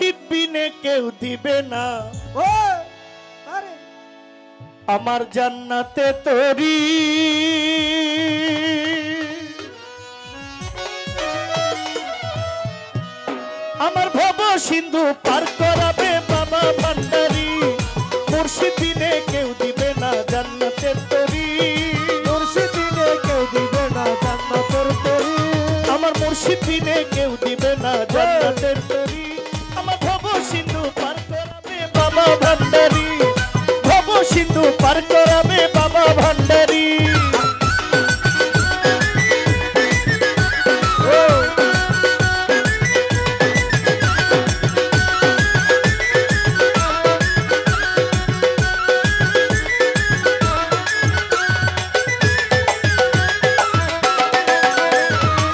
মুর্শিদ বিনে কেউ দিবে না ও আরে আমার জান্নাতে তোরি। আমার ভব সিন্ধু পার করাবে বাবা ভান্ডারি, মুর্শিদ বিনে কেউ দিবে না জান্নাতে তোরি। মুর্শিদ বিনে কেউ দিবে না জান্নাতের তরি, আমার মুর্শিদ বিনে কেউ দিবে না জান্নাতের তরি। আমার ভব সিন্ধু পার করাবে বাবা ভান্ডারি, ভব সিন্ধু পার করাবে বাবা ভান্ডারি।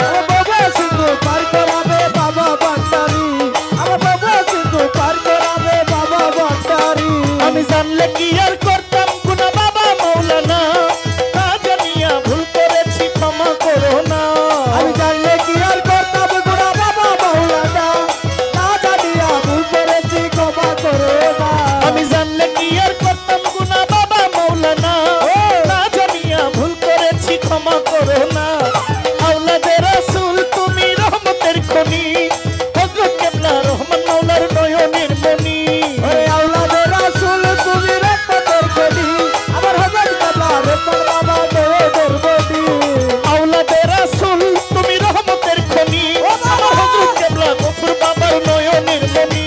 আমার বাবা সিন্ধু পার করাবে বাবা ভান্ডারি, আমার বাবা সিন্ধু পার করাবে বাবা ভান্ডারি। আমি জানলে কি আর করতাম গুনাহ বাবা মাওলানা, না জানিয়া ভুল করেছি ক্ষমা করো না। আমি জানলে কি আর করতাম গুনাহ বাবা মাওলানা, না জানিয়া ভুল করেছি ক্ষমা করো না। আমি জানলে কি আর করতাম গুনাহ বাবা মাওলানা, না জানিয়া ভুল করেছি ক্ষমা করো না। আওলাদে রাসূল তুমি রহমতের খনি, হযরত কেবলা রহমান মাওলার নয়নের মনি। ওরে আওলাদে রাসূল তুমি রহমতের খনি, আমার হযরত কেবলা রহমান বাবা নয়নের মনি। আওলাদে রাসূল তুমি রহমতের খনি, আমার হযরত কেবলা গফুর বাবার নয়নের মনি।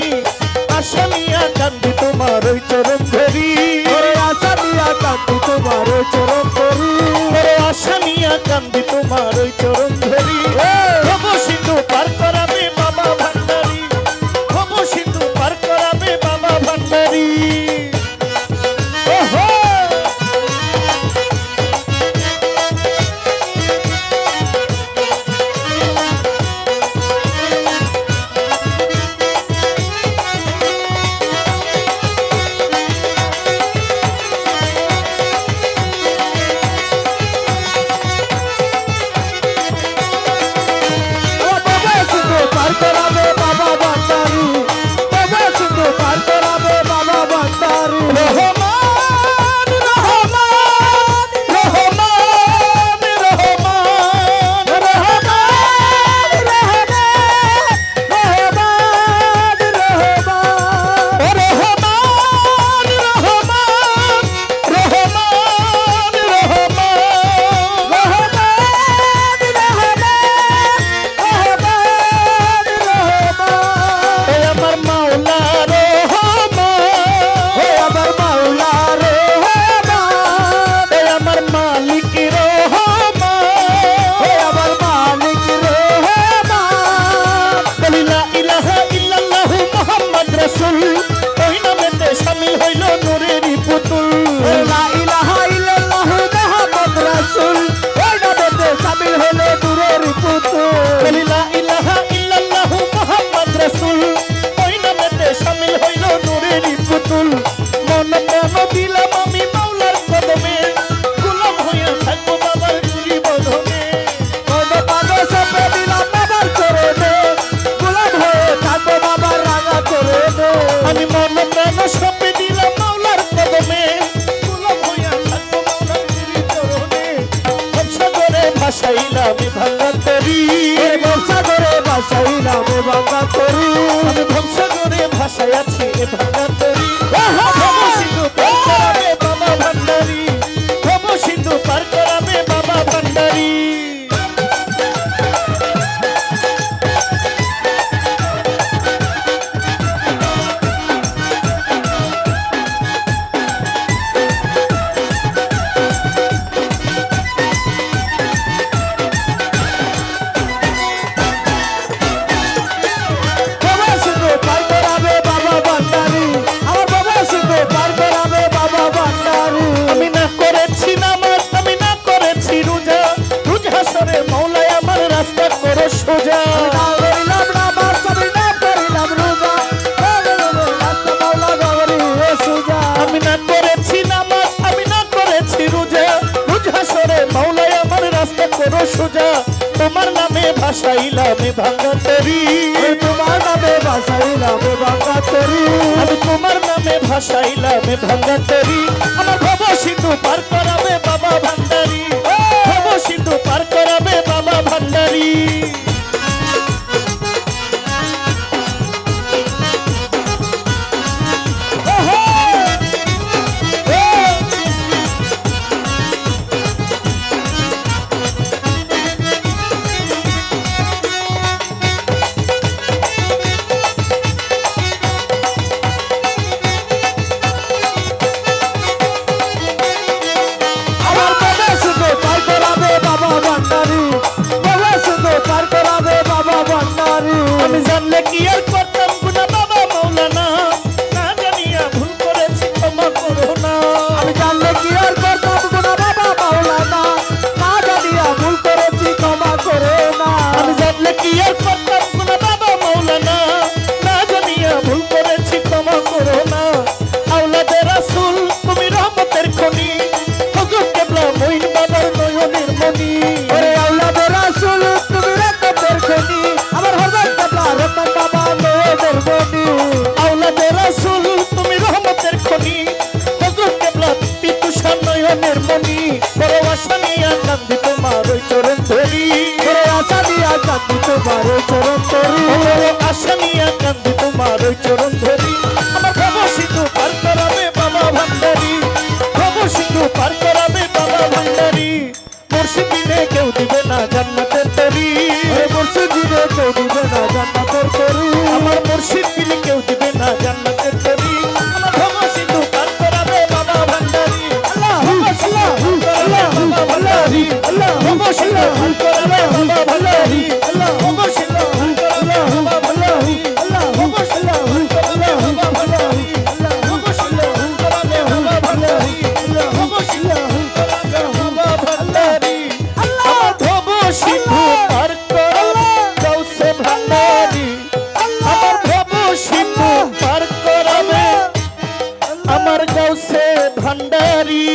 আসামিয়া কান্দি তোমার ওই চরণ ধরি, ওরে আশা দিয়া কান্দি তোমার চরণ ধরি, ওরে আসামিয়া কান্দি তোমার ওই চরণ ধরি। ভব সিন্ধু পার করাবে বাবা ভান্ডারি, ভব সিন্ধু পার করাবে বাবা ভান্ডারি। ওহো আমার বাবা সিন্ধু পার করাবে বাবা ভান্ডারি, বাবা সিন্ধু পার করাবে বাবা ভান্ডারি। রহমান রহমান রহমান রহমান রহমান রহমান রহমান ও রহমান রহমান রহমান রহমান। এ আমার মাওলা রহমান, এ আমার মালিক রহমান, বলি লা ইলাহা ইল্লাল্লাহু মুহাম্মদ রাসূল, ওই নামেতে শামিল হইল নূরেরই পুতুল। বলি লা ইলাহা ইল্লাল্লাহু মুহাম্মদ রাসূল, ওই নামেতে শামিল হইল নূরেরই পুতুল। মন প্রাণ দিলাম আমি মাওলার কদমে, গোলাম হইয়া থাকবো বাবার চুরি বদনে। আমি মন প্রাণ সঁপে দিলাম মাওলার কদমে, গোলাম হইয়া থাকবো মাওলার চুরি চরণে। ব্যবসা করে ভাসাইলাম এ ভাঙা তরি, আমি ধ্বংসা করে ভাসাই আছি এ ভাঙা তরি। ভব সিন্ধু পার করাবে বাবা ভান্ডারি, ভব সিন্ধু পার করাবে বাবা ভান্ডারি। বাবা সিন্ধু পার করাবে বাবা ভান্ডারি, ভাসাইলাম ভাঙ্গা তরি, ওই তোমার নামে ভাসাইলাম ভাঙ্গা তরি, আমি তোমার নামে ভাসাইলাম ভাঙ্গা তরি। আমার ভব সিন্ধু পার করাবে বাবা ভান্ডারি, ভব সিন্ধু পার করাবে বাবা ভান্ডারি। আমার বাবা শুধু পার করাবে বাবা ভান্ডারি, বাবা শুধু পার করাবে বাবা ভান্ডারি। আমি জানলে কি আর করতাম গুনা বাবা মৌলানা, না জানিয়া ভুল করেছি ক্ষমা করো না। আমি জানলে কি আর করতাম গুনা বাবা মাওলানা, না জানিয়া ভুল করেছি ক্ষমা করে না। আমি জানলে কি আর করতাম গুনা বাবা মৌলানা, না জানিয়া ভুল করেছি ক্ষমা করো না। আওলাদে রাসূল তুমি রহমতের খনি, হুজুর কেবলা মঈন বাবার নয়নের মনি। ওরে আওলাদে রাসূল তুমি রহমতের খনি, আমার হযরত কেবলা রতন বাবা নয়নের মনি। আওলাদে রাসূল তুমি রহমতের খনি, হুজুর কেবলা তিতুষার নয়নের মনি। বড় আশা নিয়া কান্দি তোমার ওই চরণ ধরি, ওরে আশা দিয়া কান্দি তোমার চরণ তরি, বড় আশা নিয়া কান্দি তোমার ওই চরণ ধরি। আমার ভব সিন্ধু পার করাবে বাবা ভান্ডারি, ভব সিন্ধু পার করাবে বাবা ভান্ডারি। মুর্শিদ বিনে কেউ দিবে না জান্নাতের তরি, ওরে মুর্শিদ দিবে কেউ দিবে না জান্নাতের তরি। আমার মুর্শিদ বিনে কেউ দিবে না জান্নাতের তরি। আমার ভব সিন্ধু পার করাবে বাবা ভান্ডারি, আল্লাহ ভব সিন্ধু পার করাবে বাবা ভান্ডারি, আল্লাহ ভব সিন্ধু পার করাবে বাবা ভান্ডারি, আল্লাহ ভব সিন্ধু পার করাবে বাবা ভান্ডারি, আল্লাহ ভব সিন্ধু পার করাবে বাবা ভান্ডারি, ভব সিন্ধু পার করাবে বাবা ভান্ডারি, ভব সিন্ধু পার করাবে বাবা ভান্ডারি। আমার ভব সিন্ধু পার করাবে গাউসে ভান্ডারি, আমার ভব সিন্ধু পার করাবে আমার গাউসে ভান্ডারি।